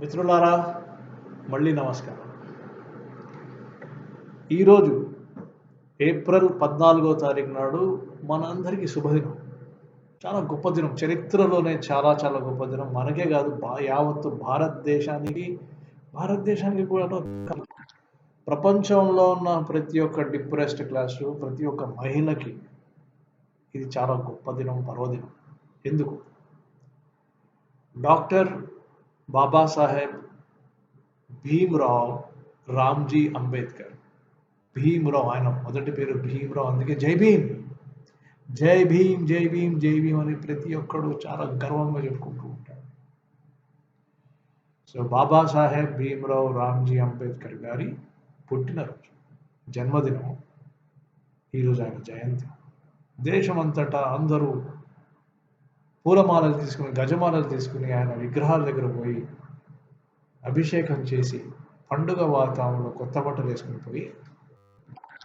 మిత్రులారా, మళ్ళీ నమస్కారం. ఈరోజు ఏప్రిల్ 14వ తారీఖు నాడు మనందరికీ శుభదినం. చాలా గొప్ప దినం, చరిత్రలోనే చాలా చాలా గొప్ప దినం. మనకే కాదు, యావత్తు భారతదేశానికి కూడా ప్రపంచంలో ఉన్న ప్రతి ఒక్క డిప్రెస్డ్ క్లాసు, ప్రతి ఒక్క మహిళకి ఇది చాలా గొప్ప దినం, పర్వదినం. ఎందుకు? డాక్టర్ బాబాసాహెబ్ భీమ్రావ్ రామ్జీ అంబేద్కర్. భీమ్రావ్, ఆయన మొదటి పేరు భీమ్రావ్, అందుకే జై భీమ్, జై భీమ్, జై భీమ్, జై భీమ్ అని ప్రతి ఒక్కడు చాలా గర్వంగా చెప్పుకుంటూ ఉంటాడు. సో బాబాసాహెబ్ భీమ్రావ్ రామ్జీ అంబేద్కర్ గారి పుట్టినరోజు, జన్మదినం ఈరోజు, ఆయన జయంతి. దేశమంతటా అందరూ పూలమాలలు తీసుకుని, గజమాలలు తీసుకుని ఆయన విగ్రహాల దగ్గర పోయి అభిషేకం చేసి పండుగ వాతావరణంలో కొత్త బట్టలు వేసుకుని పోయి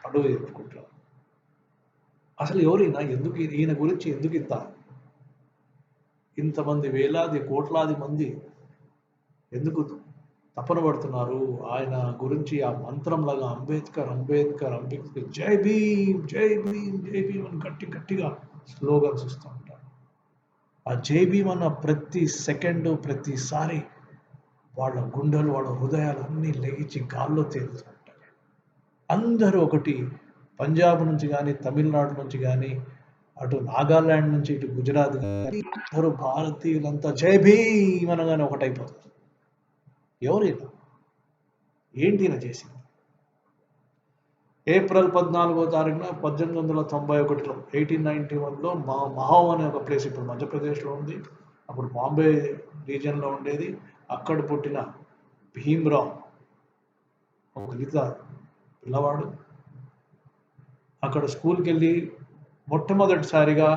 పండుగ జరుపుకుంటారు. అసలు ఎవరైనా ఎందుకు ఈయన గురించి ఎందుకు ఇంతమంది వేలాది కోట్లాది మంది ఎందుకు తపన పడుతున్నారు? ఆయన గురించి ఆ మంత్రంలాగా అంబేద్కర్ అంబేద్కర్ అంబేద్కర్, జై భీమ్, జై భీమ్, జై భీమ్ అని గట్టిగా స్లోగన్స్ ఇస్తూ ఉంటారు. ఆ జై భీమ్ అన్న ప్రతి సెకండు, ప్రతిసారి వాళ్ళ గుండెలు, వాళ్ళ హృదయాలు అన్నీ లెగిచి గాల్లో తేలుతూ ఉంటాయి. అందరూ ఒకటి, పంజాబ్ నుంచి కానీ, తమిళనాడు నుంచి కానీ, అటు నాగాల్యాండ్ నుంచి ఇటు గుజరాత్ కానీ, అందరూ భారతీయులంతా జై భీమ్ అనగానే ఒకటైపోతారు. ఎవరైనా ఏంటి ఈయన చేసింది? ఏప్రిల్ 14వ తారీఖున 1891లో 1891లో మహో అనే ఒక ప్లేస్, ఇప్పుడు మధ్యప్రదేశ్లో ఉంది, అప్పుడు బాంబే రీజియన్లో ఉండేది. అక్కడ పుట్టిన భీమ్రావ్ ఒక దళిత పిల్లవాడు. అక్కడ స్కూల్కి వెళ్ళి మొట్టమొదటిసారిగా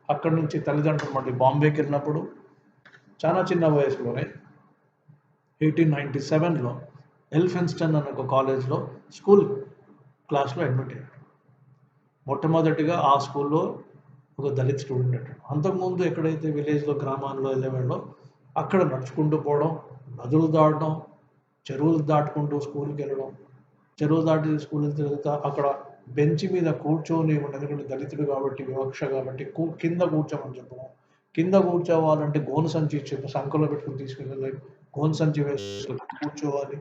అక్కడి నుంచి తల్లిదండ్రులు మళ్ళీ బాంబేకి వెళ్ళినప్పుడు చాలా చిన్న వయసులోనే 1897లో ఎల్ఫిన్స్టన్ అనే ఒక కాలేజ్లో స్కూల్ క్లాస్లో అడ్మిట్ అయ్యాడు. మొట్టమొదటిగా ఆ స్కూల్లో ఒక దళిత్ స్టూడెంట్ అయ్యాడు. అంతకుముందు ఎక్కడైతే విలేజ్లో, గ్రామాల్లో వెళ్ళేవాళ్ళో అక్కడ నడుచుకుంటూ పోవడం, నదులు దాటడం, చెరువులు దాటుకుంటూ స్కూల్కి వెళ్ళడం, చెరువు దాటి స్కూల్కి వెళ్తా అక్కడ బెంచ్ మీద కూర్చొని, ఎందుకంటే దళితుడు కాబట్టి, వివక్ష కాబట్టి కింద కూర్చోమని చెప్పడం, కింద కూర్చోవాలంటే గోను సంచి చెప్పి సంఖలో పెట్టుకుని తీసుకెళ్ళాలి, గోను సంచి వేసి కూర్చోవాలి,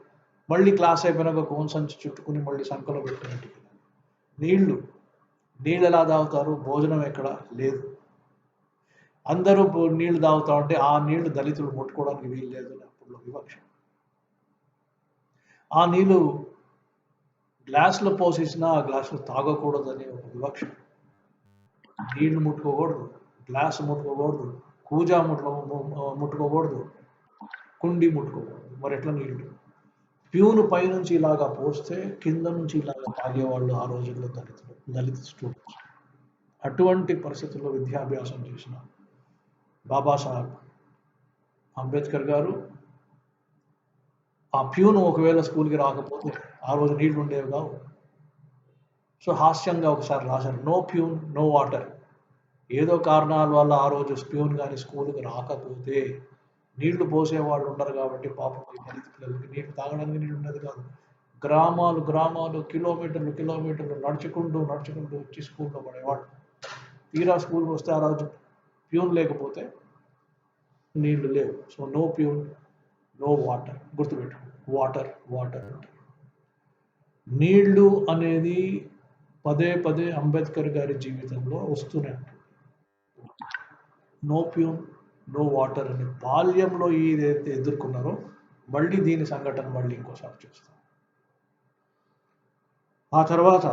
మళ్ళీ క్లాస్ అయిపోయినాక గోను సంచి చుట్టుకుని మళ్ళీ సంఖలో పెట్టుకుని నీళ్లు ఎలా తాగుతారు? భోజనం ఎక్కడ లేదు, అందరూ నీళ్లు తాగుతా ఉంటే ఆ నీళ్లు దళితులు ముట్టుకోవడానికి వీలు లేదు అని అప్పుడు వివక్ష. ఆ నీళ్లు గ్లాసులో పోసేసినా ఆ గ్లాసులో తాగకూడదని ఒక వివక్ష. నీళ్లు ముట్టుకోకూడదు, గ్లాసు ముట్టుకోకూడదు, కూజా ముట్టుకోకూడదు, కుండి ముట్టుకోకూడదు. మరి ఎట్లా నీళ్లు? ప్యూను పైనుంచి ఇలాగా పోస్తే కింద నుంచి ఇలాగా తాగేవాళ్ళు ఆ రోజుల్లో దళిత స్టూడెంట్స్. అటువంటి పరిస్థితుల్లో విద్యాభ్యాసం చేసిన బాబాసాహెబ్ అంబేద్కర్ గారు, ఆ ప్యూను ఒకవేళ స్కూల్కి రాకపోతే ఆ రోజు నీళ్లు ఉండేవి కావు. సో హాస్యంగా ఒకసారి రాశారు, నో ప్యూన్ నో వాటర్. ఏదో కారణాల వల్ల ఆ రోజు ప్యూన్ కానీ స్కూల్కి రాకపోతే నీళ్లు పోసేవాళ్ళు ఉండరు కాబట్టి పాపం దళిత పిల్లలకి నీళ్లు తాగడానికి నీళ్ళు ఉండేది కాదు. గ్రామాలు కిలోమీటర్లు నడుచుకుంటూ వచ్చి స్కూల్లో పడేవాడు. తీరా స్కూల్కి వస్తే ఆ రోజు ప్యూన్ లేకపోతే నీళ్లు లేవు. So no peon no water, గుర్తుపెట్టు, వాటర్ అంటే నీళ్లు అనేది పదే అంబేద్కర్ గారి జీవితంలో వస్తూనే ఉంటుంది. నో ప్యూన్ నో వాటర్ అని బాల్యంలో ఏదైతే ఎదుర్కొన్నారో మళ్ళీ దీని సంఘటన మళ్ళీ ఇంకోసారి చూస్తాం. ఆ తర్వాత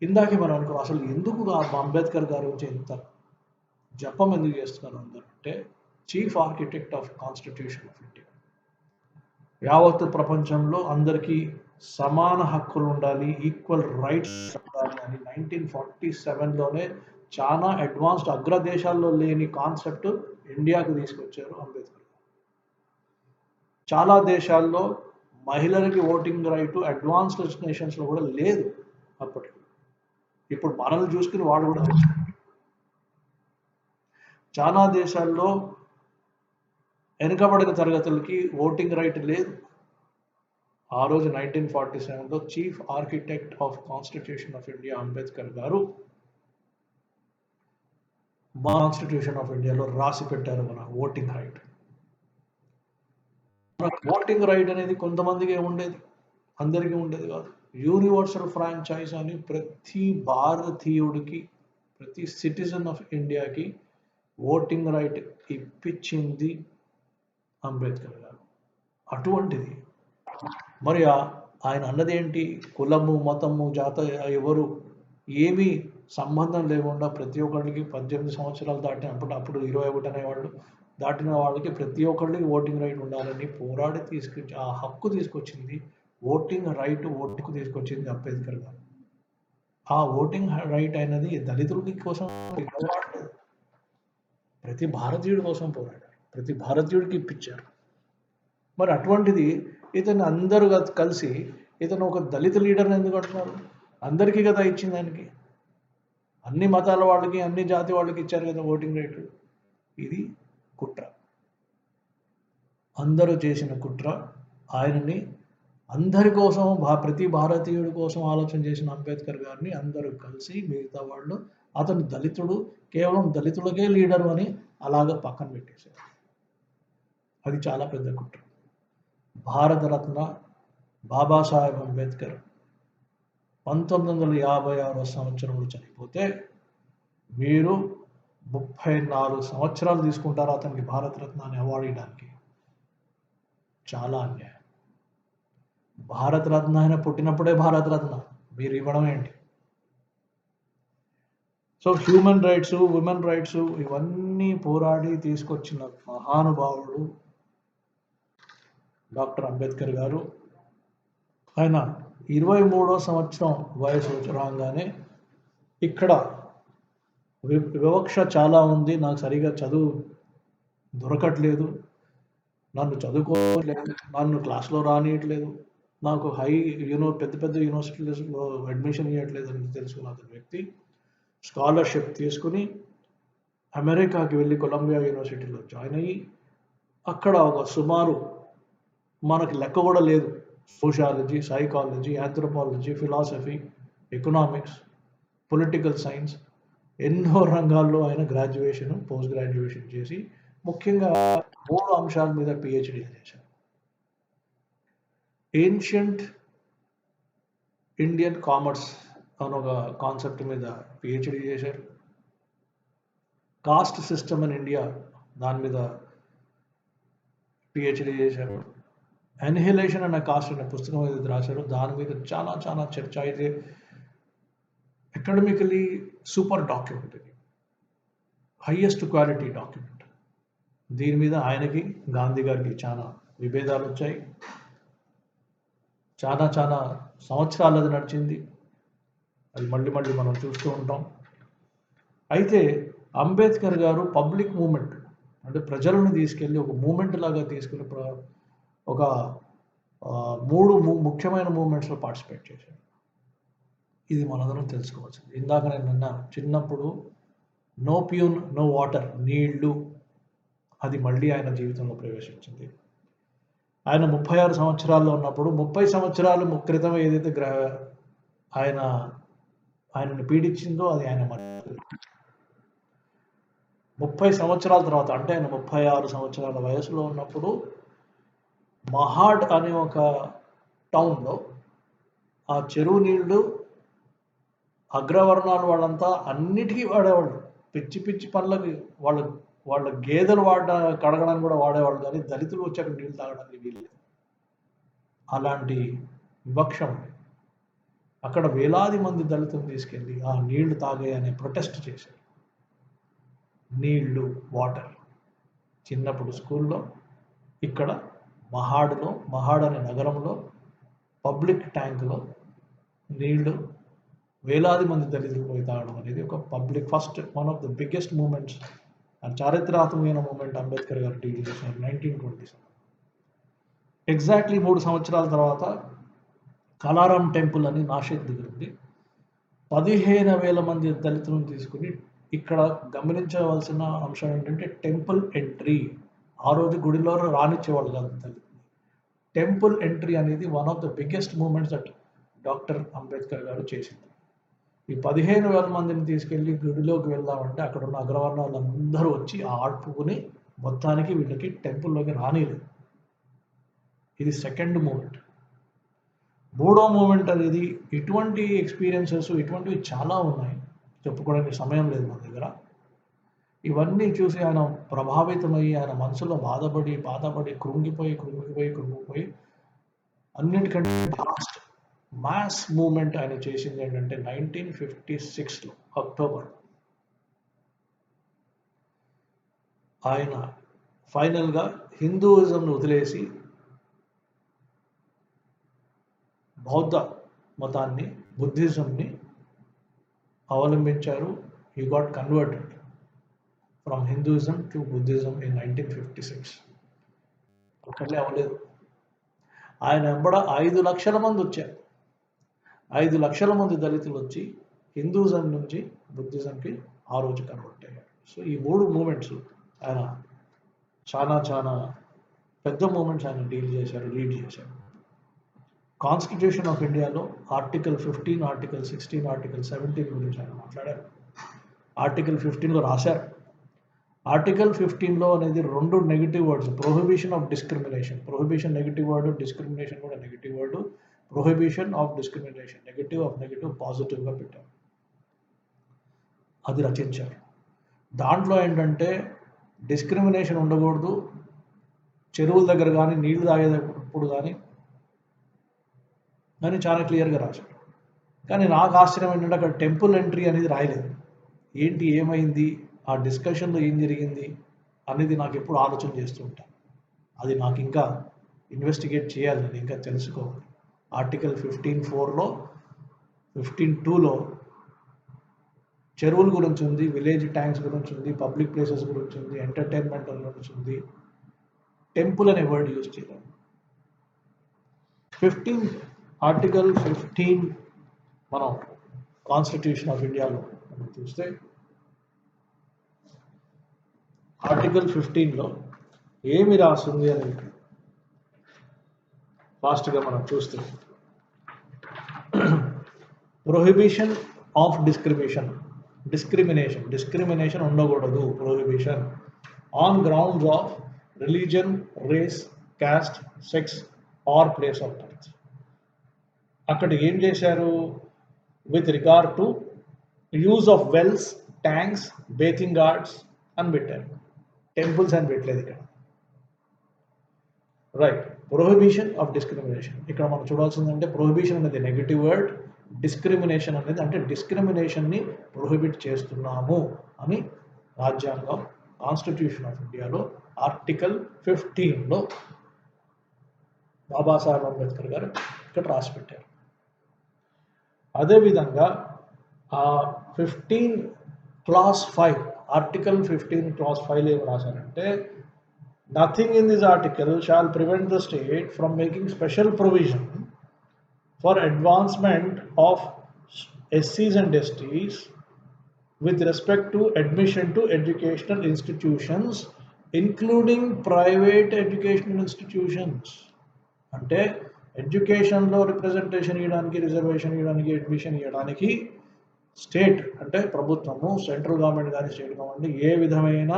ఇందాకే మనం అనుకో, అసలు ఎందుకు అంబేద్కర్ గారి గురించి ఇంత జపం ఎందుకు చేస్తున్నారు అందరూ అంటే, chief architect of constitution of India. యావత్తు ప్రపంచంలో అందరికీ సమాన హక్కులు ఉండాలి, ఈక్వల్ రైట్స్ ఉండాలి అని 1947లోనే చాలా అడ్వాన్స్డ్, అగ్రదేశాల్లో లేని కాన్సెప్ట్ ఇండియాకు తీసుకొచ్చారు అంబేద్కర్. చాలా దేశాల్లో మహిళలకి ఓటింగ్ రైట్ అడ్వాన్స్డ్ నేషన్స్లో కూడా లేదు అప్పటికి. ఇప్పుడు మనల్ని చూసుకుని వాడు కూడా తెచ్చుకుంటారు. చాలా దేశాల్లో వెనుకబడిన తరగతులకి ఓటింగ్ రైట్ లేదు. ఆ రోజు 1947లో chief architect of constitution of India Ambedkar garu constitution of ఇండియాలో రాసి పెట్టారు మన ఓటింగ్ రైట్. ఓటింగ్ రైట్ అనేది కొంతమందికి ఉండేది, అందరికీ ఉండేది కాదు. యూనివర్సల్ ఫ్రాంచైజ్ అని ప్రతి భారతీయుడికి, ప్రతి సిటిజన్ ఆఫ్ ఇండియాకి ఓటింగ్ రైట్ ఇప్పించింది అంబేద్కర్ గారు. అటువంటిది మరి ఆయన అన్నది ఏంటి? కులము, మతము, జాత ఎవరు ఏమీ సంబంధం లేకుండా ప్రతి ఒక్కరికి 18 సంవత్సరాలు దాటినప్పుడు, అప్పుడు 21 అనేవాళ్ళు, దాటిన వాళ్ళకి ప్రతి ఒక్కరికి ఓటింగ్ రైట్ ఉండాలని పోరాడి తీసుకొచ్చి ఆ హక్కు తీసుకొచ్చింది, ఓటింగ్ రైట్ ఓటుకు తీసుకొచ్చింది అంబేద్కర్ గారు. ఆ ఓటింగ్ రైట్ అనేది దళితులకి కోసం పోరాడలేదు, ప్రతి భారతీయుడి కోసం పోరాడారు, ప్రతి భారతీయుడికి ఇప్పించారు. మరి అటువంటిది ఇతను అందరూ కలిసి ఇతను ఒక దళిత లీడర్ని ఎందుకు అంటున్నారు? అందరికీ కదా ఇచ్చింది ఆయనకి, అన్ని మతాల వాళ్ళకి, అన్ని జాతి వాళ్ళకి ఇచ్చారు కదా ఓటింగ్ రైట్. ఇది కుట్ర, అందరూ చేసిన కుట్ర. ఆయనని అందరి కోసం, ప్రతి భారతీయుడి కోసం ఆలోచన చేసిన అంబేద్కర్ గారిని అందరూ కలిసి మిగతా వాళ్ళు అతను దళితుడు, కేవలం దళితులకే లీడరు అని అలాగ పక్కన పెట్టేశారు. అది చాలా పెద్ద కుట్ర. భారతరత్న బాబాసాహెబ్ అంబేద్కర్ 1956 సంవత్సరంలో చనిపోతే మీరు 34 సంవత్సరాలు తీసుకుంటారు అతనికి భారతరత్న అని అవార్డు ఇవ్వడానికి. చాలా అన్యాయం. భారతరత్న ఆయన పుట్టినప్పుడే భారతరత్న, మీరు ఇవ్వడం ఏంటి? So human rights, women rights ఇవన్నీ పోరాడి తీసుకొచ్చిన మహానుభావుడు డాక్టర్ అంబేద్కర్ గారు. ఆయన 23వ సంవత్సరం వయసు రాగానే ఇక్కడ వివక్ష చాలా ఉంది, నాకు సరిగా చదువు దొరకట్లేదు, నన్ను చదువుకోవట్లేదు, నన్ను క్లాస్లో రానియట్లేదు, నాకు పెద్ద పెద్ద యూనివర్సిటీస్లో అడ్మిషన్ ఇవ్వట్లేదు అని తెలుసుకున్న అతని వ్యక్తి స్కాలర్షిప్ తీసుకుని అమెరికాకి వెళ్ళి కొలంబియా యూనివర్సిటీలో జాయిన్ అయ్యి అక్కడ ఒక సుమారు మనకి లెక్క కూడా లేదు, sociology, psychology, anthropology, philosophy, economics, political science, ఎన్నో రంగాల్లో ఆయన గ్రాడ్యుయేషన్, పోస్ట్ గ్రాడ్యుయేషన్ చేసి ముఖ్యంగా 3 అంశాల మీద పిహెచ్డి చేశారు. ఏన్షియంట్ ఇండియన్ కామర్స్ అని ఒక కాన్సెప్ట్ మీద పిహెచ్డి చేశారు. కాస్ట్ సిస్టమ్ ఇన్ ఇండియా దాని మీద పిహెచ్డి చేశారు. అన్హిలేషన్ అనే కాస్ట్ అనే పుస్తకం ఏదైతే రాశారో దాని మీద చాలా చాలా చర్చ. అయితే అకాడమికలీ సూపర్ డాక్యుమెంట్, ఇది హైయెస్ట్ క్వాలిటీ డాక్యుమెంట్. దీని మీద ఆయనకి, గాంధీ గారికి చాలా విభేదాలు వచ్చాయి. చాలా చాలా సంవత్సరాలు అది నడిచింది, అది మళ్ళీ మళ్ళీ మనం చూస్తూ ఉంటాం. అయితే అంబేద్కర్ గారు పబ్లిక్ మూమెంట్ అంటే ప్రజలను తీసుకెళ్ళి ఒక మూమెంట్ లాగా తీసుకుని ఒక 3 ముఖ్యమైన మూమెంట్స్లో పార్టిసిపేట్ చేశారు. ఇది మనందరం తెలుసుకోవాల్సింది. ఇందాక నేను అన్నాను, చిన్నప్పుడు నో ప్యూన్ నో వాటర్, నీళ్లు, అది మళ్ళీ ఆయన జీవితంలో ప్రవేశించింది. ఆయన 36 సంవత్సరాల్లో ఉన్నప్పుడు, 30 సంవత్సరాల క్రితం ఏదైతే ఆయనని పీడించిందో అది ఆయన 30 సంవత్సరాల తర్వాత, అంటే ఆయన 36 సంవత్సరాల వయసులో ఉన్నప్పుడు మహాడ్ అనే ఒక టౌన్లో ఆ చెరువు నీళ్లు అగ్రవర్ణాలు వాళ్ళంతా అన్నిటికీ వాడేవాళ్ళు, పిచ్చి పిచ్చి పనులకి, వాళ్ళ గేదెలు కడగడానికి కూడా వాడేవాళ్ళు, కానీ దళితులు వచ్చి అక్కడ నీళ్ళు తాగడానికి వీల్లేదు. అలాంటి వివక్ష ఉంది. అక్కడ వేలాది మంది దళితులు తీసుకెళ్ళి ఆ నీళ్లు తాగే అనే ప్రొటెస్ట్ చేశారు. నీళ్లు, వాటర్. చిన్నప్పుడు స్కూల్లో ఇక్కడ మహాడ్ అనే నగరంలో పబ్లిక్ ట్యాంకులో నీళ్లు వేలాది మంది దళితులు పోయి తాగడం అనేది ఒక public first one of the biggest moments and చారిత్రాత్మకమైన మూమెంట్ అంబేద్కర్ గారు డీల్ చేశారు 1920s. ఎగ్జాక్ట్లీ 3 సంవత్సరాల తర్వాత కలారాం టెంపుల్ అని నాసిక్ దగ్గర ఉంది, 15,000 మంది దళితులను తీసుకుని, ఇక్కడ గమనించవలసిన అంశం ఏంటంటే టెంపుల్ ఎంట్రీ, ఆ రోజు గుడిలో రానిచ్చేవాళ్ళు కాదు దళితుల్ని. టెంపుల్ ఎంట్రీ అనేది one of the biggest moments that doctor Ambedkar గారు చేసింది. ఈ 15,000 మందిని తీసుకెళ్ళి గుడిలోకి వెళ్దామంటే అక్కడ ఉన్న అగ్రవర్ణాలందరూ వచ్చి ఆడుపుకుని మొత్తానికి వీళ్ళకి టెంపుల్లోకి రానిలేదు. ఇది సెకండ్ మూమెంట్. మూడో మూమెంట్ అనేది ఇటువంటి ఎక్స్పీరియన్సెస్ ఇటువంటివి చాలా ఉన్నాయి, చెప్పుకోవడానికి సమయం లేదు మన దగ్గర. ఇవన్నీ చూసి ఆయన ప్రభావితమయ్యి ఆయన మనసులో బాధపడి కృంగిపోయి అన్నిటికంటే లాస్ట్ మాస్ మూమెంట్ ఆయన చేసింది ఏంటంటే 1956లో అక్టోబర్ ఆయన ఫైనల్గా హిందూయిజంను వదిలేసి బౌద్ధ మతాన్ని బుద్ధిజంని అవలంబించారు. He got converted from Hinduism to Buddhism in 1956. అక్కడే అవ్వలేదు. ఆయన వెంబడ 5 లక్షల మంది వచ్చారు. 5 లక్షల మంది దళితులు వచ్చి హిందూయిజం నుంచి బుద్ధిజంకి ఆ రోజు కన్వర్ట్ అయ్యారు. సో ఈ 3 మూమెంట్స్ ఆయన చాలా పెద్ద మూమెంట్స్ ఆయన లీడ్ చేశారు. కాన్స్టిట్యూషన్ ఆఫ్ ఇండియాలో ఆర్టికల్ 15, ఆర్టికల్ 16, ఆర్టికల్ 17 గురించి ఆయన మాట్లాడారు. ఆర్టికల్ 15లో రాశారు. ఆర్టికల్ 15లో అనేది 2 negative words, prohibition of discrimination. Prohibition negative word, discrimination కూడా negative word. Prohibition of discrimination, negative పాజిటివ్గా పెట్టారు. అది రచించారు. దాంట్లో ఏంటంటే డిస్క్రిమినేషన్ ఉండకూడదు, చెరువుల దగ్గర కానీ నీళ్లు తాగేటప్పుడు కానీ అని చాలా క్లియర్గా రాశాడు. కానీ నాకు ఆశ్చర్యం ఏంటంటే అక్కడ టెంపుల్ ఎంట్రీ అనేది రాయలేదు. ఏంటి, ఏమైంది, ఆ డిస్కషన్లో ఏం జరిగింది అనేది నాకు ఎప్పుడు ఆలోచన చేస్తూ ఉంటాను. అది నాకు ఇంకా ఇన్వెస్టిగేట్ చేయాలి, నేను ఇంకా తెలుసుకోవాలి. ఆర్టికల్ 15(4)లో 15(2)లో చెరువుల గురించి ఉంది, విలేజ్ ట్యాంక్స్ గురించి ఉంది, పబ్లిక్ ప్లేసెస్ గురించి ఉంది, ఎంటర్టైన్మెంట్ గురించి ఉంది. టెంపుల్ అనే వర్డ్ యూజ్ చేయాలి. ఆర్టికల్ 15 మనం కాన్స్టిట్యూషన్ ఆఫ్ ఇండియాలో మనం చూస్తే ఆర్టికల్ 15లో ఏమి రాస్తుంది అని ఫాస్ట్గా మనం చూస్తే, ప్రొహిబిషన్ ఆఫ్ డిస్క్రిమినేషన్ ఉండకూడదు. Prohibition on grounds of religion, race, caste, sex or place of birth. అక్కడ ఏం చేశారు, with regard to use of wells, tanks, bathing guards అని పెట్టారు. టెంపుల్స్ అని పెట్టలేదు ఇక్కడ. రైట్. ప్రొహిబిషన్ ఆఫ్ డిస్క్రిమినేషన్ ఇక్కడ మనం చూడాల్సిందంటే ప్రొహిబిషన్ అనేది నెగిటివ్ వర్డ్, డిస్క్రిమినేషన్ అనేది అంటే డిస్క్రిమినేషన్ని ప్రొహిబిట్ చేస్తున్నాము అని రాజ్యాంగం, కాన్స్టిట్యూషన్ ఆఫ్ ఇండియాలో ఆర్టికల్ 15లో బాబాసాహెబ్ అంబేద్కర్ గారు ఇక్కడ రాసి పెట్టారు. అదేవిధంగా 15 క్లాస్ 5, ఆర్టికల్ 15 క్లాస్ 5 ఏం రాశారంటే, nothing in this article shall prevent the state from making special provision for advancement of SCs and STs with respect to admission to educational institutions including private educational institutions. అంటే ఎడ్యుకేషన్లో representation ఇవ్వడానికి, reservation ఇవ్వడానికి, admission ఇవ్వడానికి state అంటే ప్రభుత్వము, central government కానీ state government ఏ విధమైన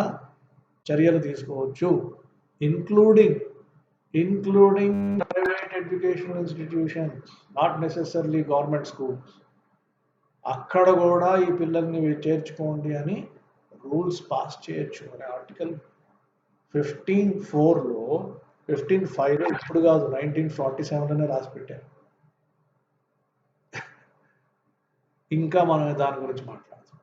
చర్యలు తీసుకోవచ్చు, including private educational institutions, not necessarily government schools. అక్కడ కూడా ఈ పిల్లల్ని చేర్చుకోండి అని రూల్స్ పాస్ చేయొచ్చు అని ఆర్టికల్ 15(4)లో 15(5)లో ఇప్పుడు కాదు 1947లోనే రాసి పెట్టారు. ఇంకా మనం దాని గురించి మాట్లాడతాం.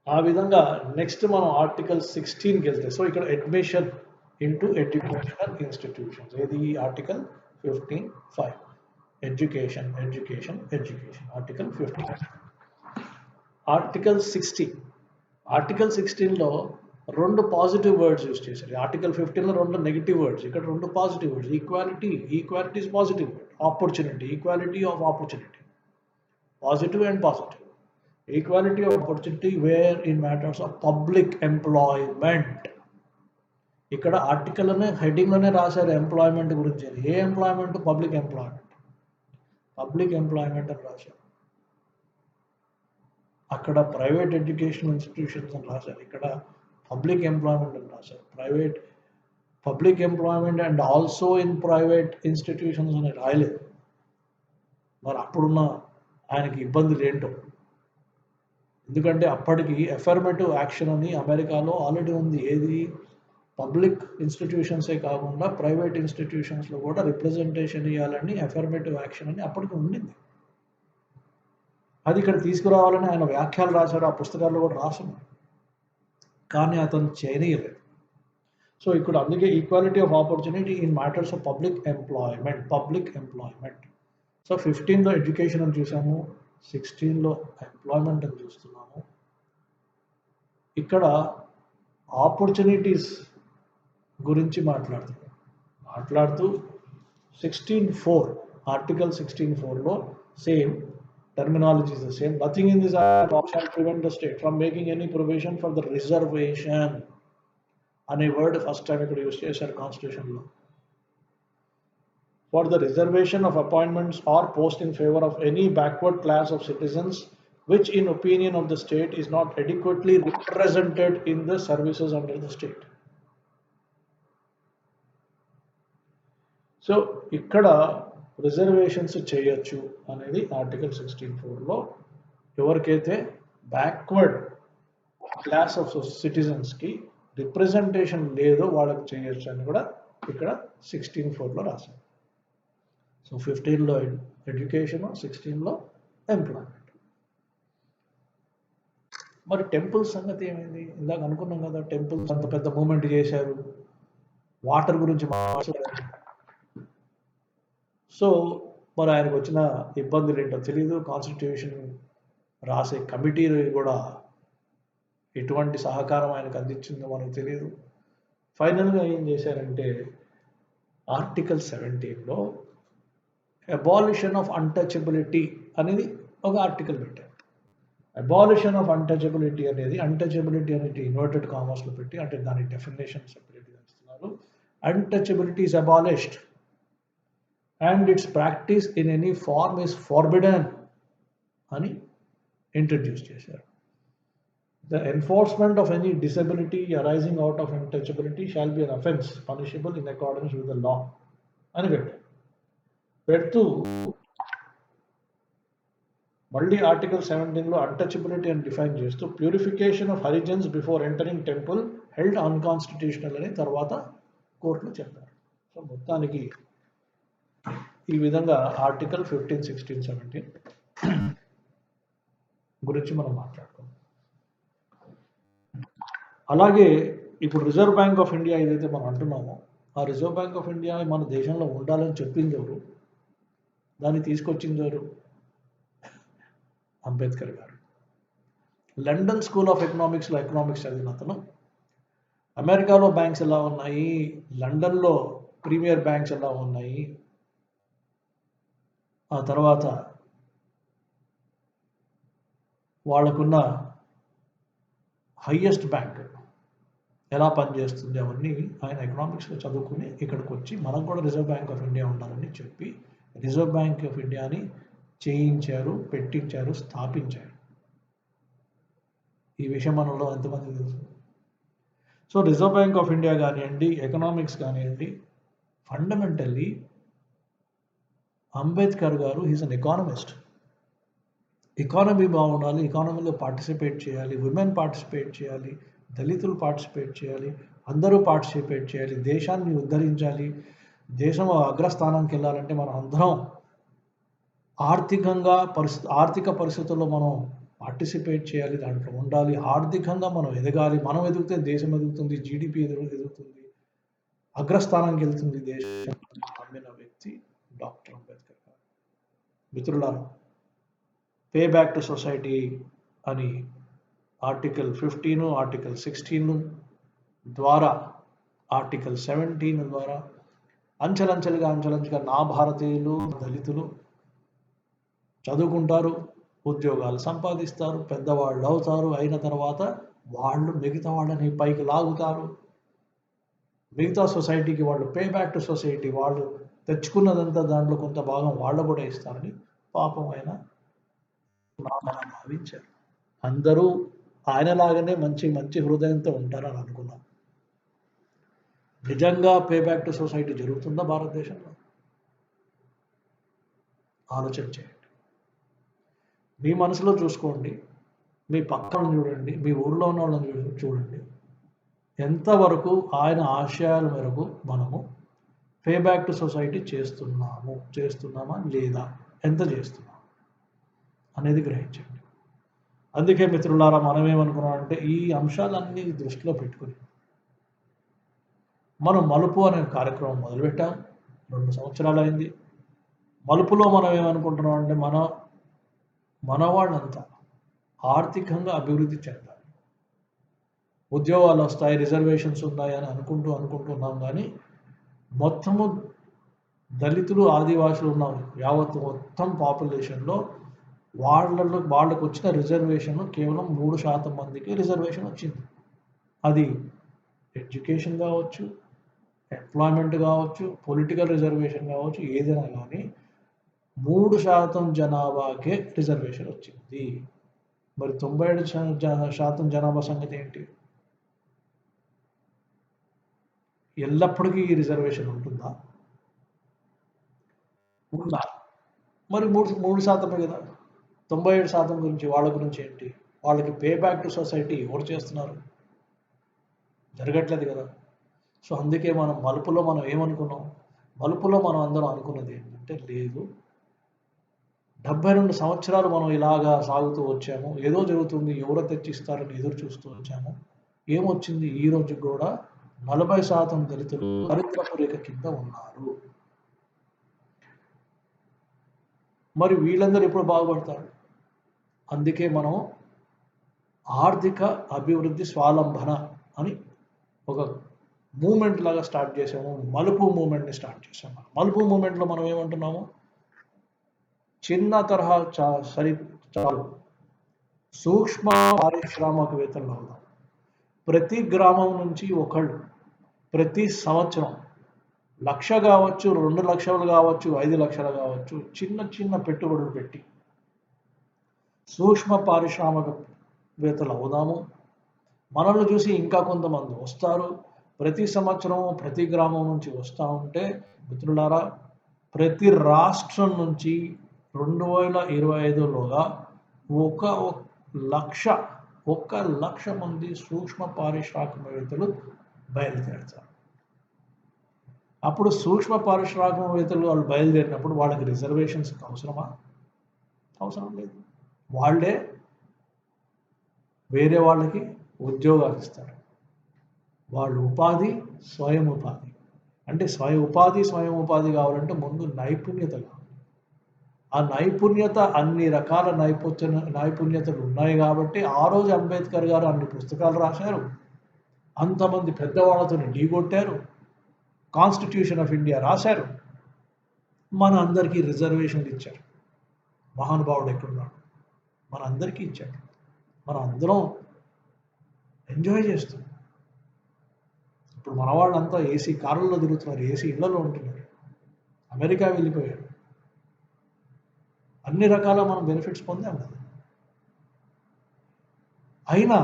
ఆ విధంగా నెక్స్ట్ మనం ఆర్టికల్ 16కి వెళ్తే, సో ఇక్కడ అడ్మిషన్ ఇంటూ ఎడ్యుకేషనల్ ఇన్స్టిట్యూషన్స్, ఏది ఆర్టికల్ 15(5). Education article 15. ఆర్టికల్ 16లో 2 పాజిటివ్ వర్డ్స్ యూజ్ చేశారు. ఆర్టికల్ 15లో 2 నెగిటివ్ వర్డ్స్, ఇక్కడ 2 positive words. Equality is positive word. Opportunity, equality of opportunity, positive and positive. Equality of opportunity where in matters of public employment. ఇక్కడ ఆర్టికల్లోనే హెడ్డింగ్లోనే రాశారు employment గురించి. ఏ employment? Public employment. Public employment అని రాశారు. అక్కడ ప్రైవేట్ ఎడ్యుకేషన్ ఇన్స్టిట్యూషన్స్ అని రాశారు. ఇక్కడ పబ్లిక్ ఎంప్లాయ్మెంట్ అని రాశారు. Public employment and also in private institutions అని రాయలేదు. మరి అప్పుడున్న ఆయనకి ఇబ్బందులు ఏంటో. ఎందుకంటే అప్పటికి అఫర్మేటివ్ యాక్షన్ అని అమెరికాలో ఆల్రెడీ ఉంది. ఏది? పబ్లిక్ ఇన్స్టిట్యూషన్సే కాకుండా ప్రైవేట్ ఇన్స్టిట్యూషన్స్లో కూడా రిప్రజెంటేషన్ ఇవ్వాలని అఫర్మేటివ్ యాక్షన్ అని అప్పటికి ఉండింది. అది ఇక్కడ తీసుకురావాలని ఆయన వ్యాఖ్యలు రాశాడు, ఆ పుస్తకాల్లో కూడా రాసున్నాడు. కానీ అతను చేయలేదు. సో ఇక్కడ అందుకే equality of opportunity in matters of public employment. So 15లో ఎడ్యుకేషన్ అని చూసాము, 16లో ఎంప్లాయ్మెంట్ అని చూస్తున్నాము. ఇక్కడ ఆపర్చునిటీస్ గురించి మాట్లాడుతూ 16(4) ఆర్టికల్ 16(4)లో same terminology is the same. Nothing in this article shall prevent the state from making any provision for the reservation. అనే వర్డ్ ఫస్ట్ టైం ఇక్కడ యూజ్ చేశారు కాన్స్టిట్యూషన్లో. For the reservation of appointments or post in favour of any backward class of citizens which in opinion of the state is not adequately represented in the services under the state. So ఇక్కడ reservations చేయొచ్చు అనేది article 16(4)లో ఎవరికైతే backward class of సిటిజన్స్కి representation లేదో వాళ్ళకి చేయొచ్చు అని కూడా ఇక్కడ 16(4)లో రాశారు. సో 15లో ఎడ్యుకేషన్, 16లో ఎంప్లాయ్మెంట్. మరి టెంపుల్స్ సంగతి ఏమైంది? ఇందాక అనుకున్నాం కదా, టెంపుల్స్ అంత పెద్ద మూమెంట్ చేశారు, వాటర్ గురించి మాట్లాడారు. సో మరి ఆయనకు వచ్చిన ఇబ్బందులు ఏంటో తెలియదు. కాన్స్టిట్యూషన్ రాసే కమిటీ కూడా ఎటువంటి సహకారం ఆయనకు అందించిందో మనకు తెలియదు. ఫైనల్గా ఏం చేశారంటే ఆర్టికల్ 17లో అబాలిషన్ ఆఫ్ అన్టచబిలిటీ అనేది ఒక ఆర్టికల్ పెట్టారు. అబాలిషన్ ఆఫ్ అన్టచబిలిటీ అనేది ఇన్వర్టెడ్ కామర్స్లో పెట్టి, అంటే దాని డెఫినేషన్ సెపరేట్గా ఇస్తున్నారు. Untouchability is abolished and its practice in any form is forbidden అని ఇంట్రడ్యూస్ చేశారు. The enforcement of any disability arising out of untouchability shall be an offence punishable in accordance with the law అని పెడుతూ మళ్ళీ article 17లో untouchability అని define చేస్తూ purification of Harijans before entering temple held unconstitutional అని తర్వాత కోర్టులో చెప్పారు. సో మొత్తానికి ఈ విధంగా ఆర్టికల్ 15, 16, 17 గురించి మనం మాట్లాడుకోం. అలాగే ఇప్పుడు రిజర్వ్ బ్యాంక్ ఆఫ్ ఇండియా ఏదైతే మనం అంటున్నామో, ఆ రిజర్వ్ బ్యాంక్ ఆఫ్ ఇండియా మన దేశంలో ఉండాలని చెప్పింది ఎవరు? దాన్ని తీసుకొచ్చింది ఎవరు? అంబేద్కర్ గారు. లండన్ స్కూల్ ఆఫ్ ఎకనామిక్స్లో ఎకనామిక్స్ చదివిన అతను అమెరికాలో బ్యాంక్స్ ఎలా ఉన్నాయి, లండన్లో ప్రీమియర్ బ్యాంక్స్ ఎలా ఉన్నాయి, ఆ తర్వాత వాళ్ళకున్న హయ్యెస్ట్ బ్యాంక్ ఎలా పనిచేస్తుంది అవన్నీ ఆయన ఎకనామిక్స్లో చదువుకుని ఇక్కడికి వచ్చి మనకు కూడా రిజర్వ్ బ్యాంక్ ఆఫ్ ఇండియా ఉండాలని చెప్పి రిజర్వ్ బ్యాంక్ ఆఫ్ ఇండియాని చేయించారు, పెట్టించారు, స్థాపించారు. ఈ విషయం మనలో ఎంతమంది తెలుసు? So reserve bank of India కానివ్వండి, ఎకనామిక్స్ కానివ్వండి, ఫండమెంటల్లీ అంబేద్కర్ గారు ఈజ్ అన్ ఎకానమిస్ట్. ఎకానమీ బాగుండాలి, ఎకానమీలో పార్టిసిపేట్ చేయాలి, విమెన్ పార్టిసిపేట్ చేయాలి, దళితులు పార్టిసిపేట్ చేయాలి, అందరూ పార్టిసిపేట్ చేయాలి, దేశాన్ని ఉద్ధరించాలి. దేశం అగ్రస్థానానికి వెళ్ళాలంటే మనం అందరం ఆర్థిక పరిస్థితుల్లో మనం పార్టిసిపేట్ చేయాలి, దాంట్లో ఉండాలి. ఆర్థికంగా మనం ఎదగాలి. మనం ఎదుగుతే దేశం ఎదుగుతుంది, జీడిపి ఎదుగుతుంది, అగ్రస్థానానికి వెళ్తుంది దేశం నమ్మిన వ్యక్తి డాక్టర్ అంబేద్కర్ గారు. మిత్రులారా, పే బ్యాక్ టు సొసైటీ అని ఆర్టికల్ 15, ఆర్టికల్ 16 ద్వారా, ఆర్టికల్ 17 ద్వారా అంచెలంచెలుగా నా భారతీయులు, దళితులు చదువుకుంటారు, ఉద్యోగాలు సంపాదిస్తారు, పెద్దవాళ్ళు అవుతారు. అయిన తర్వాత వాళ్ళు మిగతా వాళ్ళని పైకి లాగుతారు. మిగతా సొసైటీకి వాళ్ళు పే బ్యాక్ టు సొసైటీ, వాళ్ళు తెచ్చుకున్నదంతా దాంట్లో కొంత భాగం వాళ్ళు కూడా ఇస్తారని పాపం ఆయన భావించారు. అందరూ ఆయనలాగానే మంచి మంచి హృదయంతో ఉంటారని అనుకున్నాం. నిజంగా పే బ్యాక్ టు సొసైటీ జరుగుతుందా భారతదేశంలో? ఆలోచన చేయండి. మీ మనసులో చూసుకోండి, మీ పక్కన చూడండి, మీ ఊళ్ళో ఉన్న వాళ్ళని చూడండి. ఎంతవరకు ఆయన ఆశయాల మేరకు మనము పే బ్యాక్ టు సొసైటీ చేస్తున్నామా లేదా, ఎంత చేస్తున్నాం అనేది గ్రహించండి. అందుకే మిత్రులారా, మనం ఏమనుకున్నామంటే ఈ అంశాలన్నీ దృష్టిలో పెట్టుకుని మనం మలుపు అనే కార్యక్రమం మొదలుపెట్టాం. 2 సంవత్సరాలు అయింది. మలుపులో మనం ఏమనుకుంటున్నాం అంటే మన వాళ్ళంతా ఆర్థికంగా అభివృద్ధి చెందాలి, ఉద్యోగాలు వస్తాయి, రిజర్వేషన్స్ ఉన్నాయని అనుకుంటున్నాం. కానీ మొత్తము దళితులు, ఆదివాసులు ఉన్నారు, యావత్ మొత్తం పాపులేషన్లో వాళ్ళకు వచ్చిన రిజర్వేషన్ కేవలం 3% మందికి రిజర్వేషన్ వచ్చింది. అది ఎడ్యుకేషన్ కావచ్చు, ఎంప్లాయ్మెంట్ కావచ్చు, పొలిటికల్ రిజర్వేషన్ కావచ్చు, ఏదైనా కానీ 3% జనాభాకే రిజర్వేషన్ వచ్చింది. మరి 97% జనాభా సంగతి ఏంటి? ఎల్లప్పటికీ ఈ రిజర్వేషన్ ఉంటుందా? ఉందా? మరి 3% కదా. 97% గురించి, వాళ్ళ గురించి ఏంటి? వాళ్ళకి పే బ్యాక్ టు సొసైటీ ఎవరు చేస్తున్నారు? జరగట్లేదు కదా. సో అందుకే మలుపులో మనం ఏమనుకున్నాం? మలుపులో మనం అందరం అనుకున్నది ఏంటంటే, లేదు, 72 సంవత్సరాలు మనం ఇలాగా సాగుతూ వచ్చాము, ఏదో జరుగుతుంది, ఎవరో తెచ్చిస్తారని ఎదురు చూస్తూ వచ్చాము. ఏమొచ్చింది? ఈ రోజు కూడా 40% దళితులు దరిద్రపు రేఖ కింద ఉన్నారు. మరి వీళ్ళందరూ ఎప్పుడు బాగుపడతారు? అందుకే మనం ఆర్థిక అభివృద్ధి స్వావలంబన అని ఒక మూమెంట్ లాగా స్టార్ట్ చేసాము. మలుపు మూమెంట్ని స్టార్ట్ చేసాము. మలుపు మూమెంట్లో మనం ఏమంటున్నాము? చిన్న తరహా చాలు, సూక్ష్మ పారిశ్రామికవేత్తలు అవుదాం. ప్రతి గ్రామం నుంచి ఒకళ్ళు ప్రతి సంవత్సరం 1,00,000 కావచ్చు, 2 లక్షలు కావచ్చు, 5 లక్షలు కావచ్చు, చిన్న చిన్న పెట్టుబడులు పెట్టి సూక్ష్మ పారిశ్రామికవేత్తలు అవుదాము. మనల్ని చూసి ఇంకా కొంతమంది వస్తారు. ప్రతి సంవత్సరం ప్రతి గ్రామం నుంచి వస్తూ ఉంటే, మిత్రులారా, ప్రతి రాష్ట్రం నుంచి 2025లోగా 1,00,000 మంది సూక్ష్మ పారిశ్రామికవేత్తలు బయలుదేరుతారు. అప్పుడు సూక్ష్మ పారిశ్రామికవేత్తలు వాళ్ళు బయలుదేరినప్పుడు వాళ్ళకి రిజర్వేషన్స్ అవసరమా? అవసరం లేదు. వాళ్ళే వేరే వాళ్ళకి ఉద్యోగాలు ఇస్తారు. వాళ్ళు స్వయం ఉపాధి. అంటే స్వయం ఉపాధి కావాలంటే ముందు నైపుణ్యత కావాలి. ఆ నైపుణ్యత, అన్ని రకాల నైపుణ్యతలు ఉన్నాయి కాబట్టి ఆ రోజు అంబేద్కర్ గారు అన్ని పుస్తకాలు రాశారు, అంతమంది పెద్దవాళ్ళతో ఢీగొట్టారు, కాన్స్టిట్యూషన్ ఆఫ్ ఇండియా రాశారు, మన అందరికీ రిజర్వేషన్లు ఇచ్చారు. మహానుభావుడు ఎక్కడున్నాడు? మన అందరికీ ఇచ్చాడు. మనం అందరం ఎంజాయ్ చేస్తున్నాం. ఇప్పుడు మన వాళ్ళంతా ఏసీ కార్లలో తిరుగుతున్నారు, ఏసీ ఇళ్లలో ఉంటున్నారు, అమెరికా వెళ్ళిపోయారు. అన్ని రకాల మనం బెనిఫిట్స్ పొందాం కదా. అయినా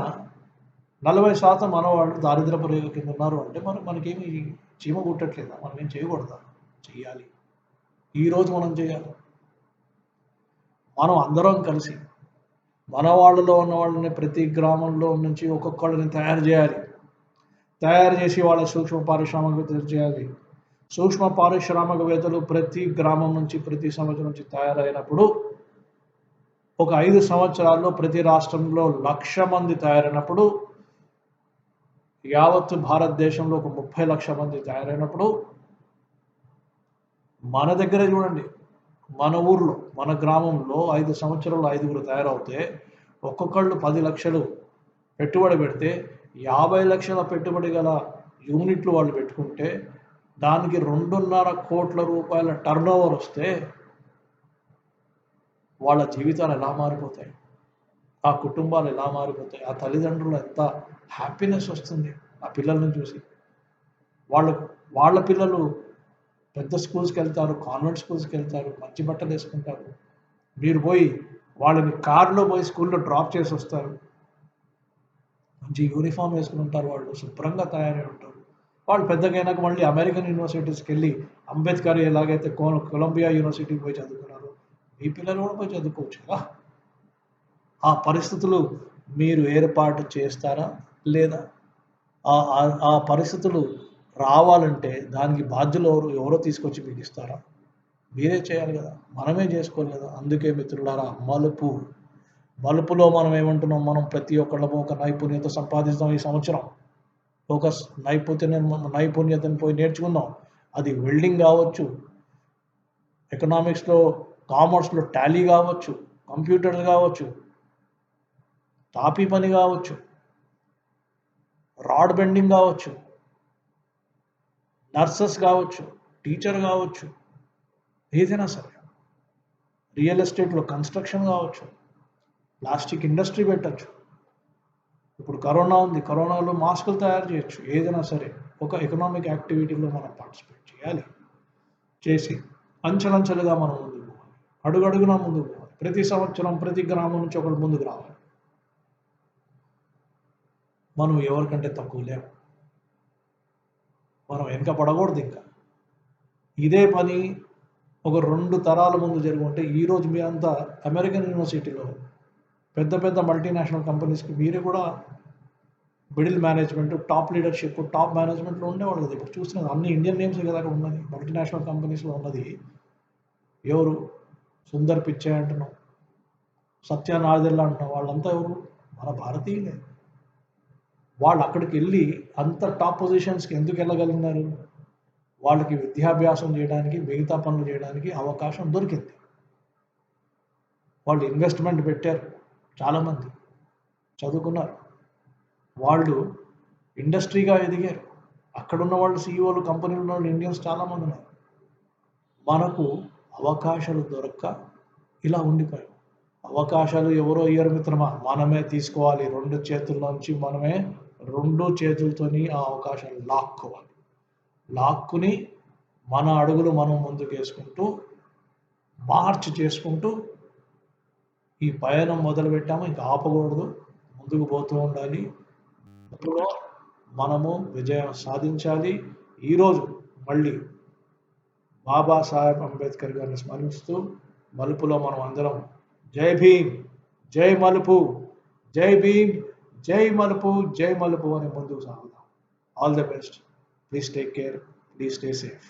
40% మన వాళ్ళు దారిద్రపు రేఖ కింద ఉన్నారు అంటే మనకేమి చీమ కుట్టట్లేదా? మనం ఏం చేయకూడదా? చెయ్యాలి. ఈరోజు మనం చేయాలి. మనం అందరం కలిసి మన వాళ్ళలో ఉన్న వాళ్ళని ప్రతి గ్రామంలో నుంచి ఒక్కొక్కళ్ళని తయారు చేసి వాళ్ళ సూక్ష్మ పారిశ్రామికవేత్తలు చేయాలి. సూక్ష్మ పారిశ్రామికవేత్తలు ప్రతి గ్రామం నుంచి ప్రతి సంవత్సరం నుంచి తయారైనప్పుడు ఒక 5 సంవత్సరాల్లో ప్రతి రాష్ట్రంలో 1,00,000 మంది తయారైనప్పుడు, యావత్తు భారతదేశంలో ఒక 30 లక్షల మంది తయారైనప్పుడు, మన దగ్గర చూడండి, మన ఊర్లో, మన గ్రామంలో 5 సంవత్సరాల్లో 5గురు తయారవుతే, ఒక్కొక్కళ్ళు 10 లక్షలు పెట్టుబడి పెడితే, 50 లక్షల పెట్టుబడి గల యూనిట్లు వాళ్ళు పెట్టుకుంటే, దానికి 2.5 కోట్ల రూపాయల టర్నోవర్ వస్తే వాళ్ళ జీవితాలు ఎలా మారిపోతాయి? ఆ కుటుంబాలు ఎలా మారిపోతాయి? ఆ తల్లిదండ్రులు ఎంత హ్యాపీనెస్ వస్తుంది ఆ పిల్లల్ని చూసి. వాళ్ళు వాళ్ళ పిల్లలు పెద్ద స్కూల్స్కి వెళ్తారు, కాన్వెంట్ స్కూల్స్కి వెళ్తారు, మంచి బట్టలు వేసుకుంటారు. మీరు పోయి వాళ్ళని కార్లో పోయి స్కూల్లో డ్రాప్ చేసి వస్తారు. మంచి యూనిఫామ్ వేసుకుని ఉంటారు, వాళ్ళు శుభ్రంగా తయారై ఉంటారు. వాళ్ళు పెద్దగైనాక మళ్ళీ అమెరికన్ యూనివర్సిటీస్కి వెళ్ళి అంబేద్కర్ ఎలాగైతే కొలంబియా యూనివర్సిటీకి పోయి చదువుకున్నారు, మీ పిల్లలు కూడా పోయి చదువుకోవచ్చు కదా. ఆ పరిస్థితులు మీరు ఏర్పాటు చేస్తారా లేదా? ఆ పరిస్థితులు రావాలంటే దానికి బాధ్యులు ఎవరో తీసుకొచ్చి మీకు ఇస్తారా? మీరే చేయాలి కదా, మనమే చేసుకోవాలి కదా. అందుకే మిత్రులారా, మలుపులో మనం ఏమంటున్నాం, మనం ప్రతి ఒక్కళ్ళము ఒక నైపుణ్యత సంపాదిస్తాం ఈ సంవత్సరం. ఒక నైపుణ్యతను పోయి నేర్చుకుందాం. అది వెల్డింగ్ కావచ్చు, ఎకనామిక్స్లో కామర్స్లో టాలీ కావచ్చు, కంప్యూటర్లు కావచ్చు, తాపీ పని కావచ్చు, రాడ్ బెండింగ్ కావచ్చు, నర్సెస్ కావచ్చు, టీచర్ కావచ్చు, ఏదైనా సరే, రియల్ ఎస్టేట్లో కన్స్ట్రక్షన్ కావచ్చు, ప్లాస్టిక్ ఇండస్ట్రీ పెట్టచ్చు. ఇప్పుడు కరోనా ఉంది, కరోనాలో మాస్కులు తయారు చేయొచ్చు. ఏదైనా సరే ఒక ఎకనామిక్ యాక్టివిటీలో మనం పార్టిసిపేట్ చేయాలి. చేసి అంచెలంచెలుగా మనం ముందుకు పోవాలి, అడుగడుగునా ముందుకు పోవాలి. ప్రతి సంవత్సరం ప్రతి గ్రామం నుంచి ఒకరు ముందుకు రావాలి. మనం ఎవరికంటే తక్కువ లేము, మనం వెనక పడకూడదు. ఇంకా ఇదే పని ఒక 2 తరాల ముందు జరుగుంటే ఈరోజు మీరంతా అమెరికన్ యూనివర్సిటీలో పెద్ద పెద్ద మల్టీనేషనల్ కంపెనీస్కి మీరే కూడా middle management, top leadership, top మేనేజ్మెంట్లో ఉండేవాళ్ళు కదా. ఇప్పుడు చూస్తున్నారు అన్ని ఇండియన్ నేమ్స్ కదా అక్కడ ఉన్నది. మల్టీనేషనల్ కంపెనీస్లో ఉన్నది ఎవరు? సుందర్ పిచ్చే అంటున్నాం, సత్య నాదెల్లా అంటున్నాం, వాళ్ళంతా ఎవరు? మన భారతీయులే. వాళ్ళు అక్కడికి వెళ్ళి అంత టాప్ పొజిషన్స్కి ఎందుకు వెళ్ళగలిగినారు? వాళ్ళకి విద్యాభ్యాసం చేయడానికి, మిగతా పనులు చేయడానికి అవకాశం దొరికింది. వాళ్ళు ఇన్వెస్ట్మెంట్ పెట్టారు, చాలామంది చదువుకున్నారు, వాళ్ళు ఇండస్ట్రీగా ఎదిగారు. అక్కడున్న వాళ్ళు సీఈఓలు, కంపెనీలు ఉన్న వాళ్ళు ఇండియన్స్ చాలామంది ఉన్నారు. మనకు అవకాశాలు దొరక్క ఇలా ఉండిపోయాం. అవకాశాలు ఎవరో ఇయ్యరు మిత్రమా, మనమే తీసుకోవాలి. 2 చేతుల్లోంచి మనమే 2 చేతులతోని ఆ అవకాశాలు లాక్కోవాలి. లాక్కుని మన అడుగులు మనం ముందుకు వేసుకుంటూ మార్చ్ చేసుకుంటూ ఈ పయనం మొదలుపెట్టాము. ఇంకా ఆపకూడదు, ముందుకు పోతూ ఉండాలి. అందులో మనము విజయం సాధించాలి. ఈరోజు మళ్ళీ బాబాసాహెబ్ అంబేద్కర్ గారిని స్మరిస్తూ మలుపులో మనం అందరం జై భీమ్, జై మలుపు, జై భీమ్, జై మలుపు, జై మలుపు అని ముందుకు సాగుదాం. All the best. Please take care. Please stay safe.